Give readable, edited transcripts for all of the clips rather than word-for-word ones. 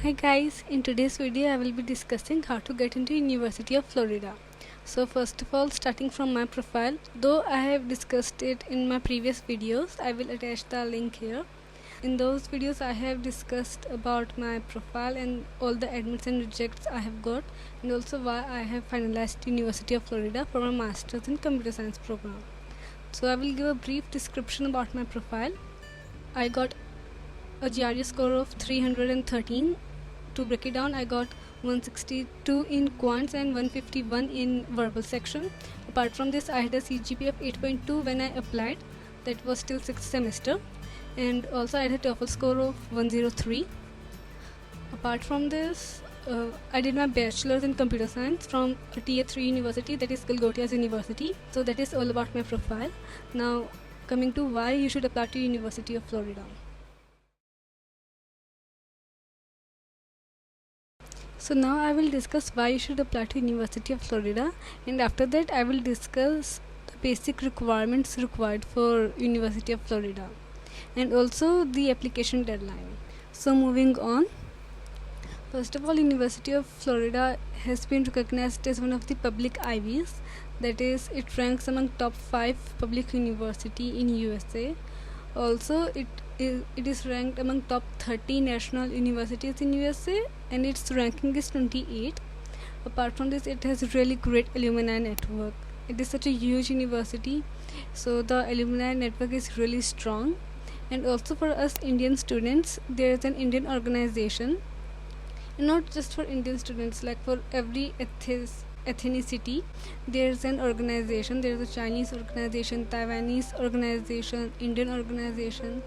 Hi guys, in today's video I will be discussing how to get into University of Florida. So first of all, starting from my profile, though I have discussed it in my previous videos, I will attach the link here. In those videos I have discussed about my profile and all the admits and rejects I have got, and also why I have finalized University of Florida for my Masters in Computer Science program. So I will give a brief description about my profile. I got a GRE score of 313. To break it down, I got 162 in quants and 151 in verbal section. Apart from this, I had a CGPA of 8.2 when I applied. That was till 6th semester. And also I had a TOEFL score of 103. Apart from this, I did my bachelor's in computer science from a tier 3 university, that is Galgotias University. So that is all about my profile. Now coming to why you should apply to University of Florida. So now I will discuss why you should apply to University of Florida, and after that I will discuss the basic requirements required for University of Florida and also the application deadline. So moving on, first of all, University of Florida has been recognized as one of the public Ivies, that is, it ranks among top 5 public university in USA. Also it is ranked among top 30 national universities in USA, and its ranking is 28. Apart from this, it has really great alumni network. It is such a huge university, so the alumni network is really strong. And also for us Indian students, there is an Indian organization, and not just for Indian students, like for every ethnicity there is an organization. There is a Chinese organization, Taiwanese organization, Indian organization.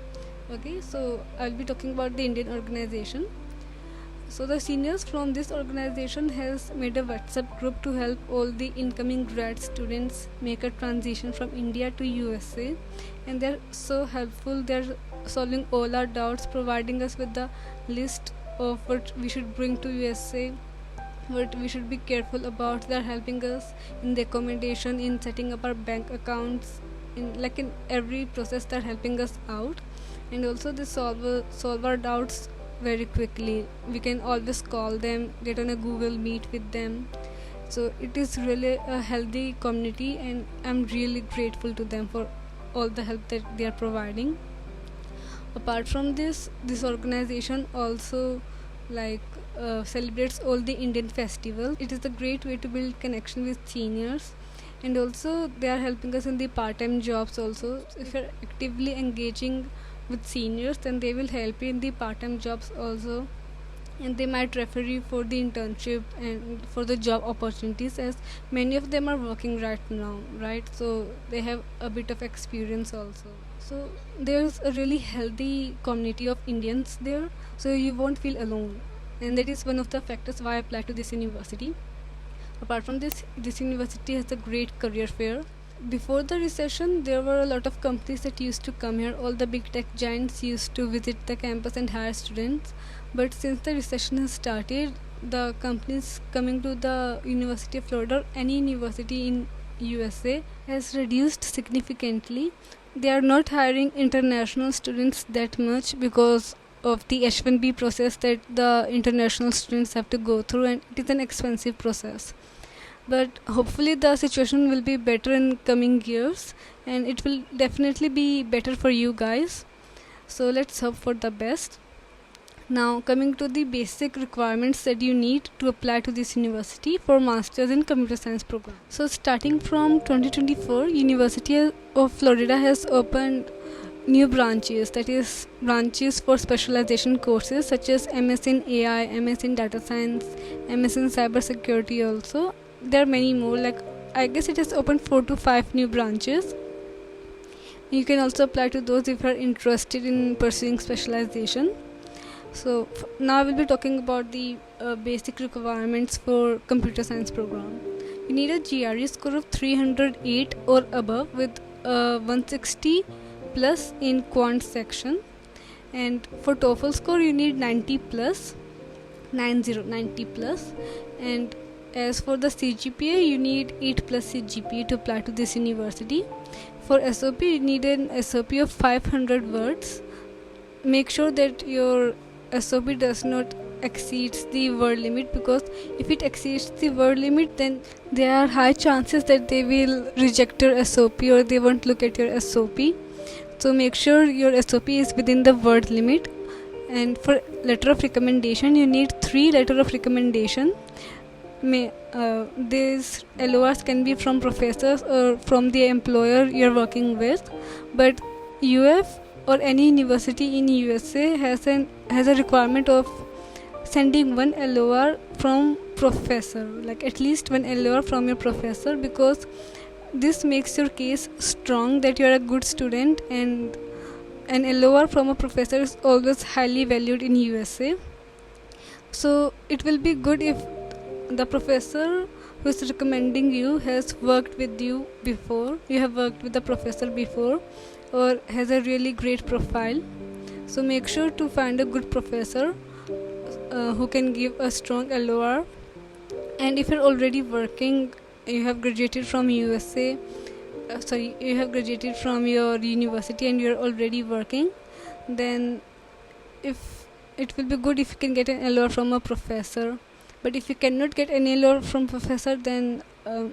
Okay, so I'll be talking about the Indian organization. So the seniors from this organization has made a WhatsApp group to help all the incoming grad students make a transition from India to USA, and they're so helpful. They're solving all our doubts, providing us with the list of what we should bring to USA, what we should be careful about. They're helping us in the accommodation, in setting up our bank accounts, in every process they're helping us out. And also they solve our doubts very quickly. We can always call them, get on a Google Meet with them. So it is really a healthy community, and I'm really grateful to them for all the help that they are providing. Apart from this organization also celebrates all the Indian festivals. It is a great way to build connection with seniors, and also they are helping us in the part-time jobs also. So if you're actively engaging with seniors, then they will help you in the part-time jobs also, and they might refer you for the internship and for the job opportunities, as many of them are working right now, right? So they have a bit of experience also. So there's a really healthy community of Indians there, so you won't feel alone, and that is one of the factors why I applied to this university. Apart from this university has a great career fair. Before the recession, there were a lot of companies that used to come here. All the big tech giants used to visit the campus and hire students. But since the recession has started, the companies coming to the University of Florida, or any university in USA, has reduced significantly. They are not hiring international students that much because of the H1B process that the international students have to go through, and it is an expensive process. But hopefully the situation will be better in coming years, and it will definitely be better for you guys. So let's hope for the best. Now coming to the basic requirements that you need to apply to this university for Masters in Computer Science program. So starting from 2024, University of Florida has opened new branches, that is branches for specialization courses such as MS in AI, MS in data science, MS in cyber security also. There are many more, I guess it has opened 4 to 5 new branches. You can also apply to those if you are interested in pursuing specialization. So now I will be talking about the basic requirements for computer science program. You need a GRE score of 308 or above with 160 plus in quant section, and for TOEFL score you need 90 plus, and as for the CGPA, you need 8 plus CGPA to apply to this university. For SOP, you need an SOP of 500 words. Make sure that your SOP does not exceeds the word limit, because if it exceeds the word limit, then there are high chances that they will reject your SOP or they won't look at your SOP. So make sure your SOP is within the word limit. And for letter of recommendation, you need 3 letter of recommendation. These LORs can be from professors or from the employer you're working with, but UF or any university in USA has a requirement of sending 1 LOR from professor, like at least 1 LOR from your professor, because this makes your case strong that you are a good student, and an LOR from a professor is always highly valued in USA. So it will be good if the professor who is recommending you has worked with you before, you have worked with the professor before, or has a really great profile. So make sure to find a good professor who can give a strong LOR. And if you're already working, you have graduated from USA, you have graduated from your university and you're already working, then if it will be good if you can get an LOR from a professor. But if you cannot get an LOR from professor, then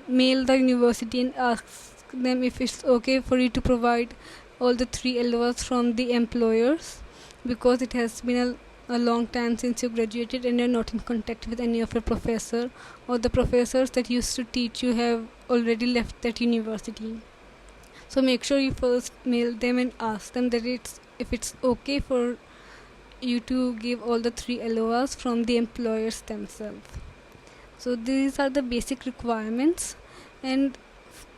mail the university and ask them if it's okay for you to provide all the 3 LORs from the employers, because it has been a long time since you graduated and you're not in contact with any of your professor, or the professors that used to teach you have already left that university. So make sure you first mail them and ask them that if it's okay for you to give all the 3 LORs from the employers themselves. So these are the basic requirements. And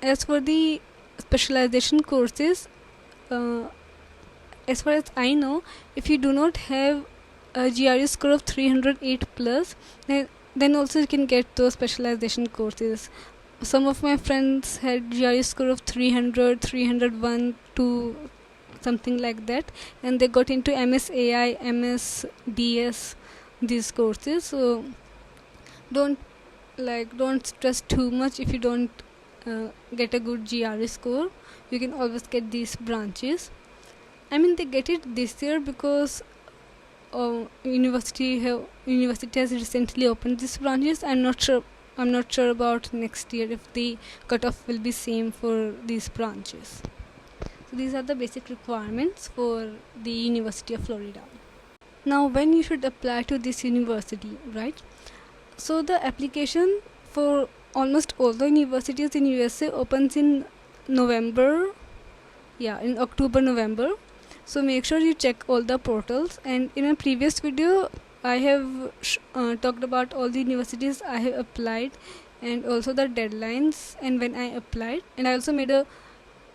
as for the specialization courses, as far as I know, if you do not have a GRE score of 308 plus, then also you can get those specialization courses. Some of my friends had GRE score of 300, 301 to something like that, and they got into MSAI, MSDS, these courses. So don't stress too much if you don't get a good GRE score. You can always get these branches. I mean, they get it this year because university has recently opened these branches. I'm not sure about next year if the cutoff will be same for these branches. So these are the basic requirements for the University of Florida. Now, when you should apply to this university, right? So the application for almost all the universities in USA opens in October, November. So make sure you check all the portals. And in a previous video, I have talked about all the universities I have applied and also the deadlines and when I applied. And I also made a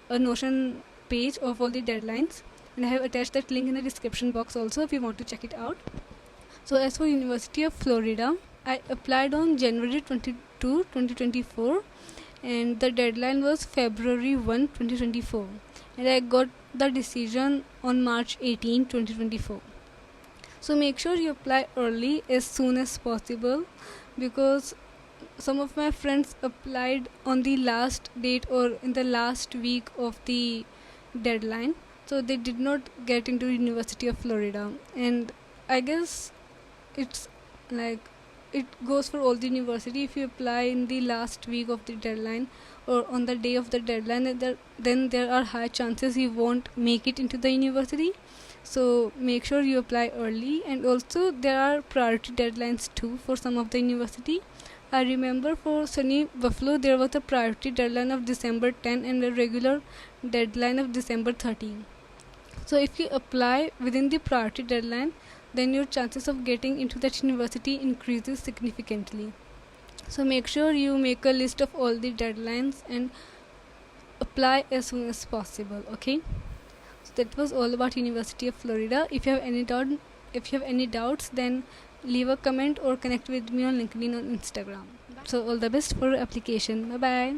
Notion page of all the deadlines, and I have attached that link in the description box also if you want to check it out. So as for University of Florida, I applied on January 22, 2024, and the deadline was February 1, 2024, and I got the decision on March 18, 2024. So make sure you apply early, as soon as possible, because some of my friends applied on the last date or in the last week of the deadline, so they did not get into University of Florida. And I guess it's like it goes for all the university. If you apply in the last week of the deadline or on the day of the deadline, then there are high chances you won't make it into the university. So make sure you apply early. And also there are priority deadlines too for some of the university. I remember for SUNY Buffalo there was a priority deadline of December 10 and a regular deadline of December 13. So if you apply within the priority deadline, then your chances of getting into that university increases significantly. So make sure you make a list of all the deadlines and apply as soon as possible. Okay, so that was all about University of Florida. If you have any doubts, then leave a comment or connect with me on LinkedIn or Instagram. So all the best for application. Bye bye.